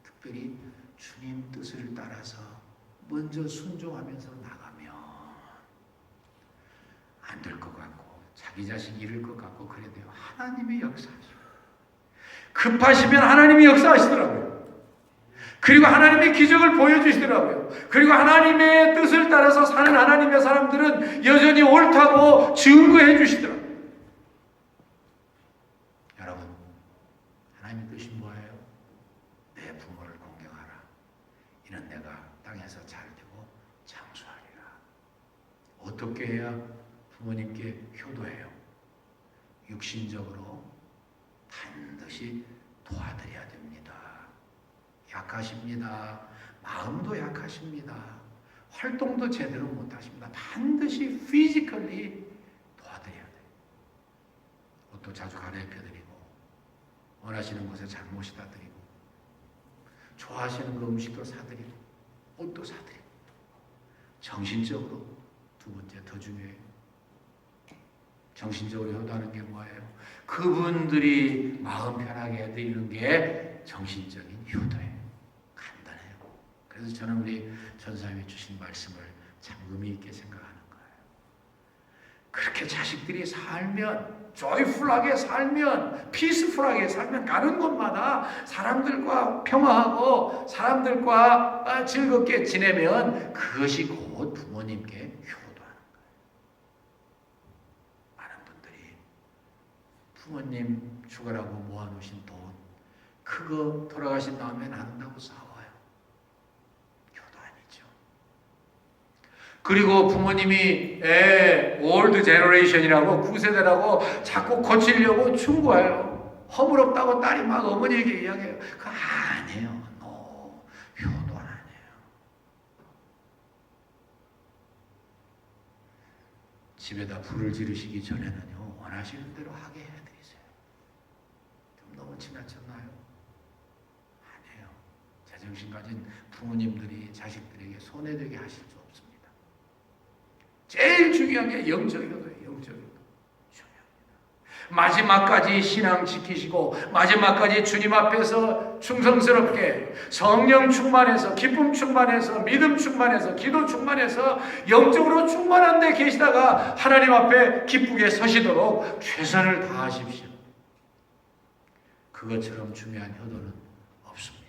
특별히 주님 뜻을 따라서 먼저 순종하면서 나가면 안 될 것 같고 자기 자식 잃을 것 같고 그래야 돼요. 하나님이 역사하시고 급하시면 하나님이 역사하시더라고요. 그리고 하나님의 기적을 보여주시더라고요. 그리고 하나님의 뜻을 따라서 사는 하나님의 사람들은 여전히 옳다고 증거해 주시더라고요. 여러분, 하나님의 뜻이 뭐예요? 내 부모를 공경하라. 이는 내가 땅에서 잘되고 장수하리라. 어떻게 해야 부모님께 효도해요? 육신적으로 반드시 도와드려야 됩니다. 약하십니다. 마음도 약하십니다. 활동도 제대로 못하십니다. 반드시 피지컬리 도와드려야 돼요. 옷도 자주 갈아입혀드리고 원하시는 곳에 잘 모시다 드리고 좋아하시는 그 음식도 사드리고 옷도 사드리고 정신적으로 두 번째 더 중요해요. 정신적으로 효도하는 게 뭐예요? 그분들이 마음 편하게 해드리는 게 정신적인 효도예요. 간단해요. 그래서 저는 우리 전사님이 주신 말씀을 참 의미 있게 생각하는 거예요. 그렇게 자식들이 살면, 조이풀하게 살면, 피스풀하게 살면 가는 곳마다 사람들과 평화하고 사람들과 즐겁게 지내면 그것이 곧 부모님께 효도하는 거예요. 많은 분들이 부모님 죽으라고 모아놓으신 돈 그거 돌아가신 다음에 나눈다고 싸워요. 효도 아니죠. 그리고 부모님이 올드 제너레이션이라고 구세대라고 자꾸 고치려고 충고해요. 허물없다고 딸이 막 어머니에게 이야기해요. 그거 아니에요. 효도 안 해요. 집에다 불을 지르시기 전에는요, 원하시는 대로 하게 해드리세요. 좀 너무 지나쳤나요? 아니에요. 제정신 가진 부모님들이 자식들에게 손해되게 하실 수 없습니다. 제일 중요한 게 영적 효도예요. 영적 효도. 중요합니다. 마지막까지 신앙 지키시고 마지막까지 주님 앞에서 충성스럽게 성령 충만해서 기쁨 충만해서 믿음 충만해서 기도 충만해서 영적으로 충만한 데 계시다가 하나님 앞에 기쁘게 서시도록 최선을 다하십시오. 그것처럼 중요한 효도는 없습니다.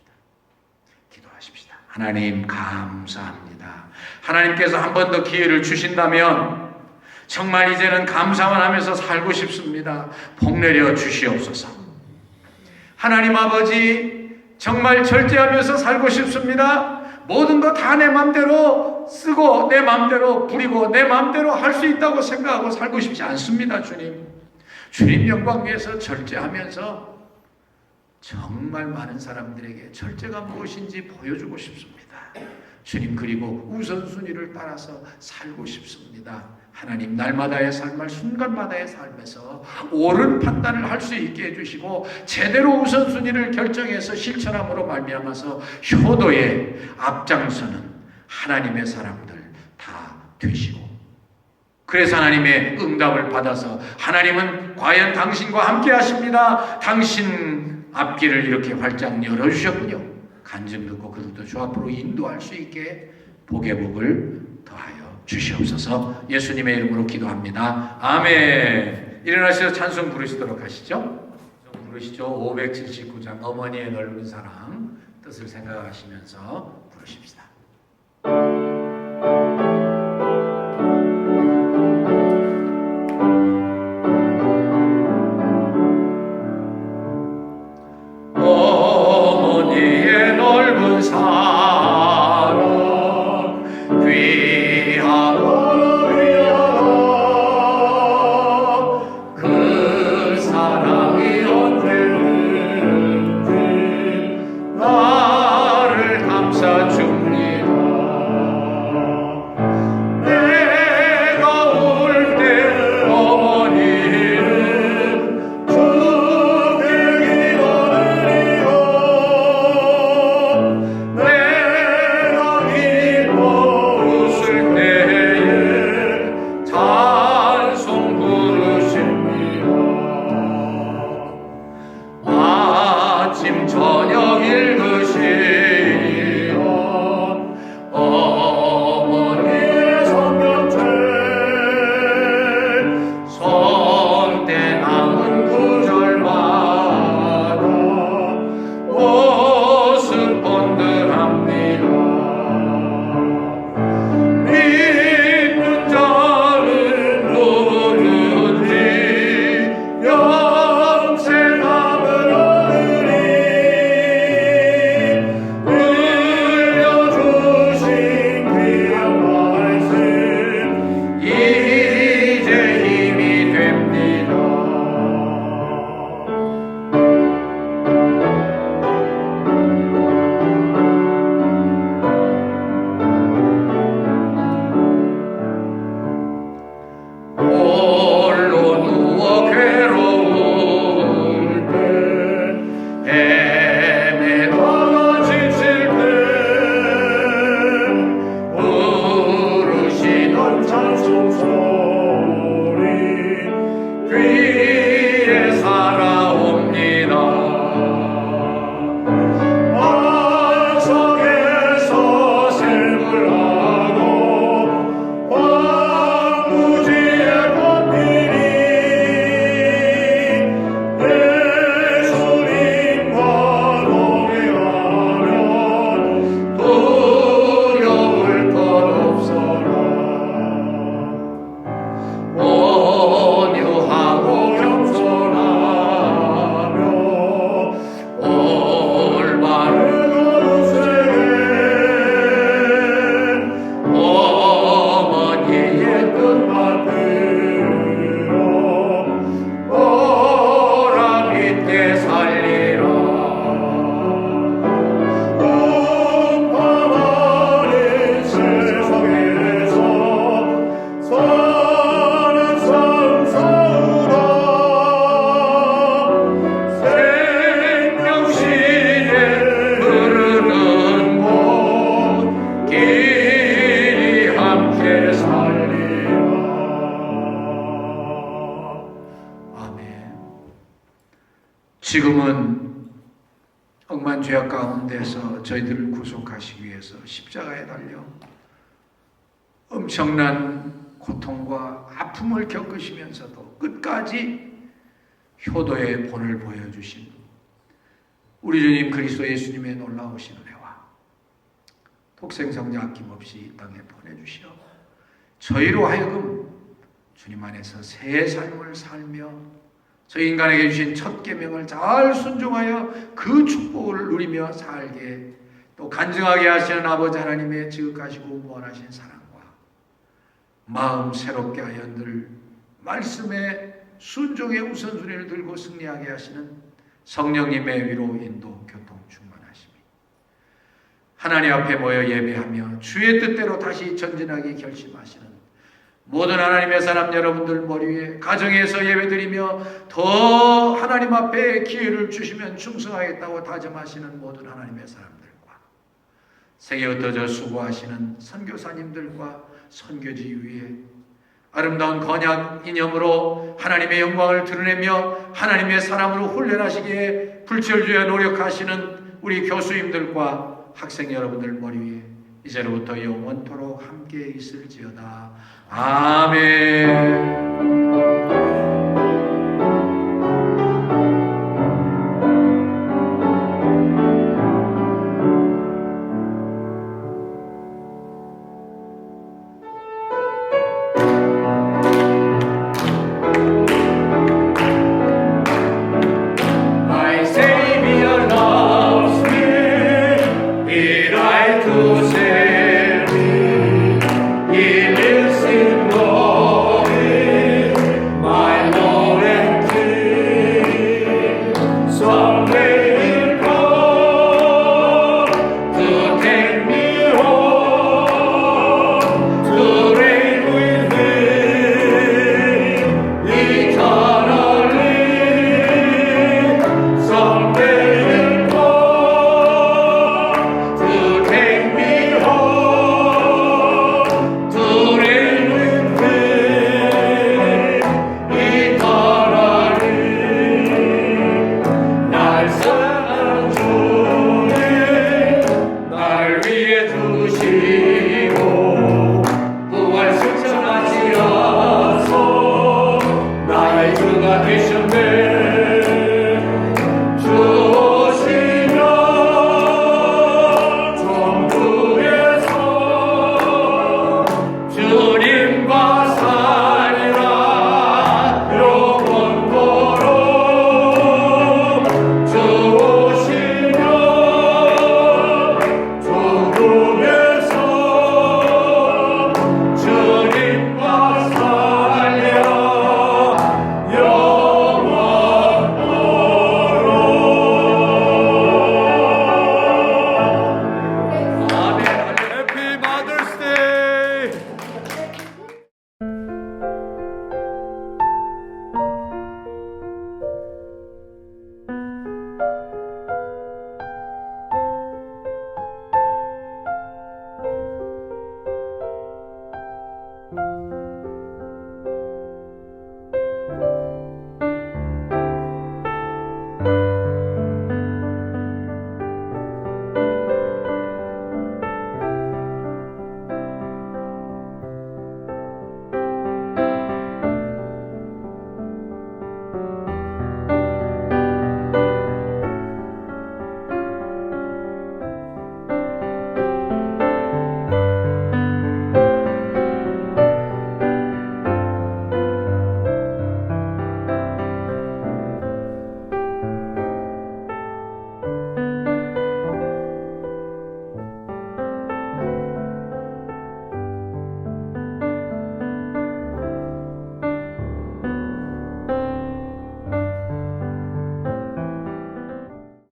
기도하십시다. 하나님 감사합니다. 하나님께서 한 번 더 기회를 주신다면 정말 이제는 감사만 하면서 살고 싶습니다. 복 내려 주시옵소서. 하나님 아버지, 정말 절제하면서 살고 싶습니다. 모든 거 다 내 맘대로 쓰고 내 맘대로 부리고 내 맘대로 할 수 있다고 생각하고 살고 싶지 않습니다. 주님, 주님 영광 위해서 절제하면서 정말 많은 사람들에게 절제가 무엇인지 보여주고 싶습니다. 주님, 그리고 우선순위를 따라서 살고 싶습니다. 하나님, 날마다의 삶을 순간마다의 삶에서 옳은 판단을 할 수 있게 해주시고 제대로 우선순위를 결정해서 실천함으로 말미암아서 효도에 앞장서는 하나님의 사람들 다 되시고, 그래서 하나님의 응답을 받아서 하나님은 과연 당신과 함께 하십니다. 당신 앞길을 이렇게 활짝 열어주셨군요. 간증 듣고 그들도 주 앞으로 인도할 수 있게 복의 복을 더하여 주시옵소서. 예수님의 이름으로 기도합니다. 아멘. 일어나셔서 찬송 부르시도록 하시죠. 부르시죠. 579장 어머니의 넓은 사랑 뜻을 생각하시면서 부르십시다. 어머니의 넓은 사랑 귀하고 귀하고 그 사랑이 언제든지 나를 감싸 줍니다. 지금은 억만 죄악 가운데서 저희들을 구속하시기 위해서 십자가에 달려 엄청난 고통과 아픔을 겪으시면서도 끝까지 효도의 본을 보여주신 우리 주님 그리스도 예수님의 놀라우신 은혜와 독생성자 아낌없이 이 땅에 보내주시어 저희로 하여금 주님 안에서 새 삶을 살며 저 인간에게 주신 첫 계명을 잘 순종하여 그 축복을 누리며 살게 또 간증하게 하시는 아버지 하나님의 지극하시고 무한하신 사랑과 마음 새롭게 하여 늘 말씀의 순종의 우선순위를 들고 승리하게 하시는 성령님의 위로 인도 교통 충만하심이 하나님 앞에 모여 예배하며 주의 뜻대로 다시 전진하기 결심하시는 모든 하나님의 사람 여러분들 머리 위에 가정에서 예배드리며 더 하나님 앞에 기회를 주시면 충성하겠다고 다짐하시는 모든 하나님의 사람들과 세계 흩어져 수고하시는 선교사님들과 선교지 위에 아름다운 건약 이념으로 하나님의 영광을 드러내며 하나님의 사람으로 훈련하시기에 불철주야 노력하시는 우리 교수님들과 학생 여러분들 머리 위에 이제로부터 영원토록 함께 있을지어다. 아멘. Somewhere